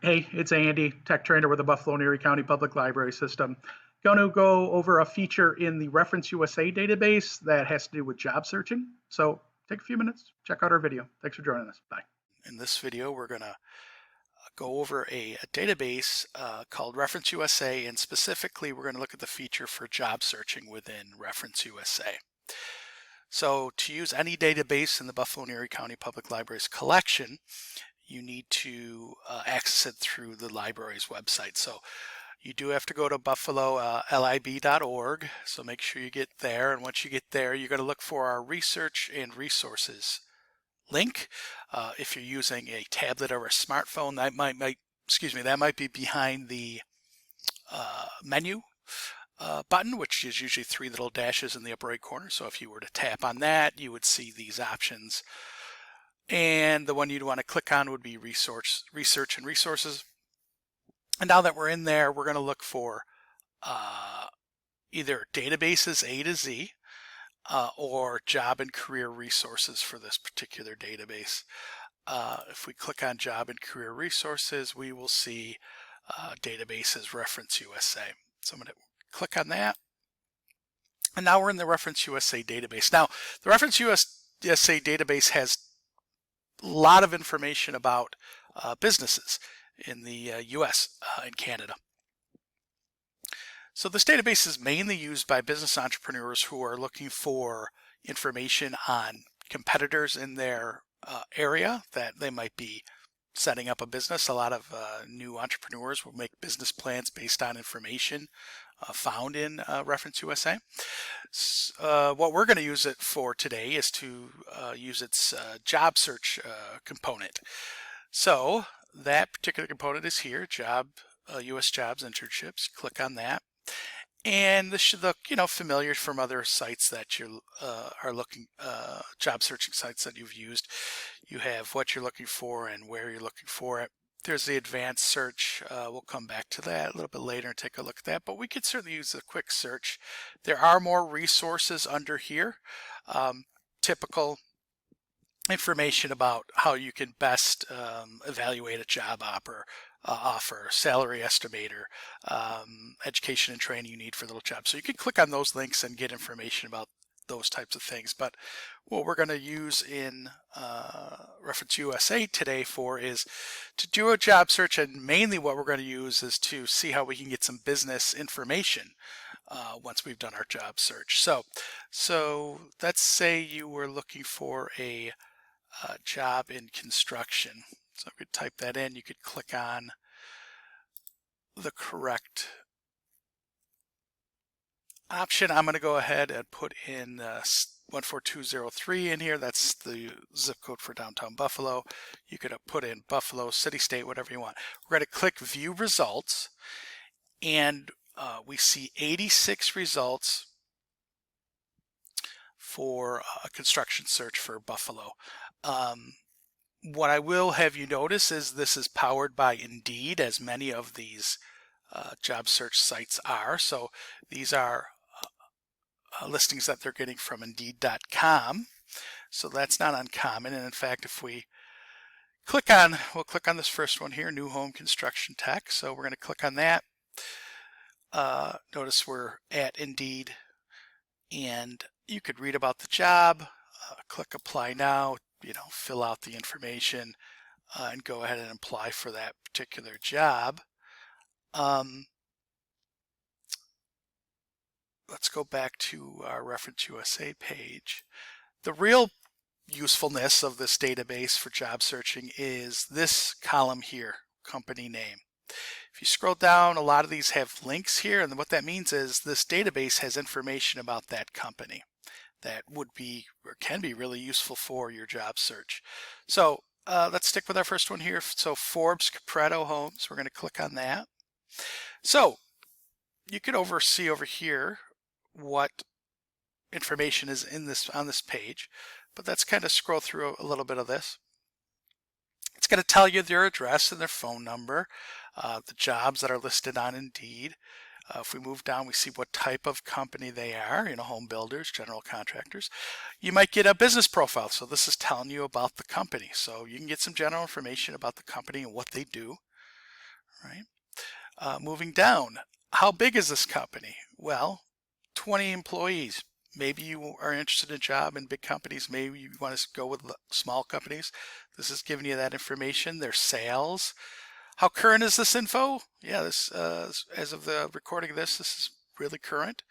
Hey, it's Andy, tech trainer with the Buffalo and Erie County Public Library System. Going to go over a feature in the ReferenceUSA database that has to do with job searching. So take a few minutes, check out our video. Thanks for joining us. Bye. In this video, we're going to go over a database called ReferenceUSA, and specifically we're going to look at the feature for job searching within ReferenceUSA. So to use any database in the Buffalo and Erie County Public Library's collection, you need to access it through the library's website. So you do have to go to buffalolib.org, so make sure you get there, and once you get there, you're going to look for our research and resources link. If you're using a tablet or a smartphone, that might be behind the menu button, which is usually 3 little dashes in the upper right corner. So if you were to tap on that, you would see these options. And the one you'd want to click on would be research and resources. And now that we're in there, we're going to look for either databases A to Z, or job and career resources for this particular database. If we click on job and career resources, we will see databases ReferenceUSA. So I'm going to click on that. And now we're in the ReferenceUSA database. Now, the ReferenceUSA database has a lot of information about businesses in the US and Canada. So this database is mainly used by business entrepreneurs who are looking for information on competitors in their area that they might be setting up a business. A lot of new entrepreneurs will make business plans based on information found in ReferenceUSA. What we're going to use it for today is to use its job search component. So that particular component is here, US Jobs Internships. Click on that. And this should look, familiar from other sites that you are looking, job searching sites that you've used. You have what you're looking for and where you're looking for it. There's the advanced search. We'll come back to that a little bit later and take a look at that, but we could certainly use a quick search. There are more resources under here. Typical information about how you can best evaluate a job offer, salary estimator, education and training you need for little jobs. So you can click on those links and get information about those types of things. But what we're going to use in ReferenceUSA today is to do a job search, and mainly what we're going to use is to see how we can get some business information once we've done our job search. So let's say you were looking for a job in construction. So if we type that in, you could click on the correct option. I'm going to go ahead and put in 14203 in here. That's the zip code for downtown Buffalo. You could put in Buffalo, city, state, whatever you want. We're going to click View Results, and we see 86 results for a construction search for Buffalo. What I will have you notice is this is powered by Indeed, as many of these job search sites are. So these are listings that they're getting from Indeed.com. So that's not uncommon. And in fact, if we we'll click on this first one here, New Home Construction Tech. So we're going to click on that. Notice we're at Indeed, and you could read about the job, click Apply Now, fill out the information and go ahead and apply for that particular job. Let's go back to our ReferenceUSA page. The real usefulness of this database for job searching is this column here, company name. If you scroll down, a lot of these have links here, and what that means is this database has information about that company that would be or can be really useful for your job search. So let's stick with our first one here. So Forbes Capreto Homes, we're going to click on that. So you can see over here what information is on this page, but let's kind of scroll through a little bit of this. It's going to tell you their address and their phone number, the jobs that are listed on Indeed. If we move down, we see what type of company they are, home builders, general contractors. You might get a business profile. So this is telling you about the company. So you can get some general information about the company and what they do. right? Moving down, how big is this company? Well, 20 employees. Maybe you are interested in a job in big companies. Maybe you want to go with small companies. This is giving you that information. Their sales. How current is this info? Yeah, this as of the recording of this is really current.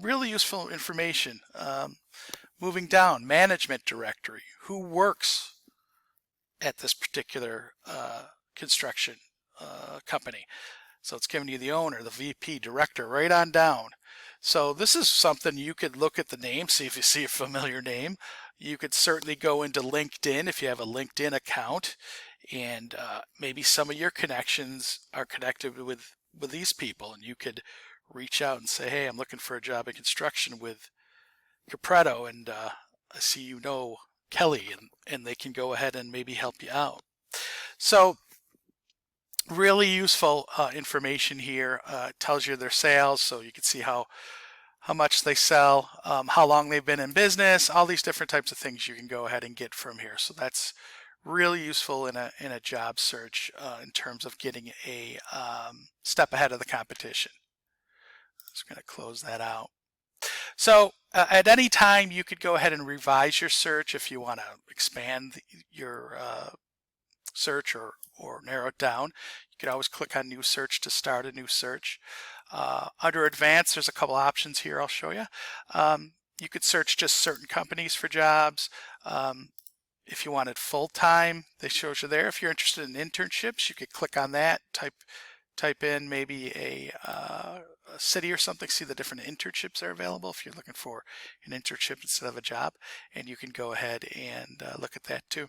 Really useful information. Moving down, management directory. Who works at this particular construction company? So it's giving you the owner, the VP, director, right on down. So this is something you could look at the name, see if you see a familiar name. You could certainly go into LinkedIn if you have a LinkedIn account, and maybe some of your connections are connected with these people, and you could reach out and say, hey, I'm looking for a job in construction with Capretto, and I see you know Kelly, and they can go ahead and maybe help you out. So really useful information here. It tells you their sales, so you can see how much they sell, how long they've been in business, all these different types of things you can go ahead and get from here. So that's really useful in a job search in terms of getting a step ahead of the competition. I'm just going to close that out. So at any time you could go ahead and revise your search if you want to expand your search or narrow it down. You could always click on new search to start a new search. Under advanced, there's a couple options here I'll show you. You could search just certain companies for jobs. If you wanted full-time, they show you there. If you're interested in internships, you could click on that, type in maybe a city or something, see the different internships that are available if you're looking for an internship instead of a job, and you can go ahead and look at that too.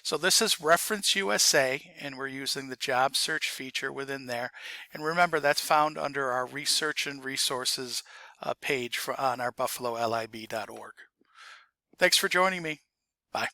So this is ReferenceUSA, and we're using the job search feature within there. And remember, that's found under our research and resources page on our buffalolib.org. Thanks for joining me. Bye.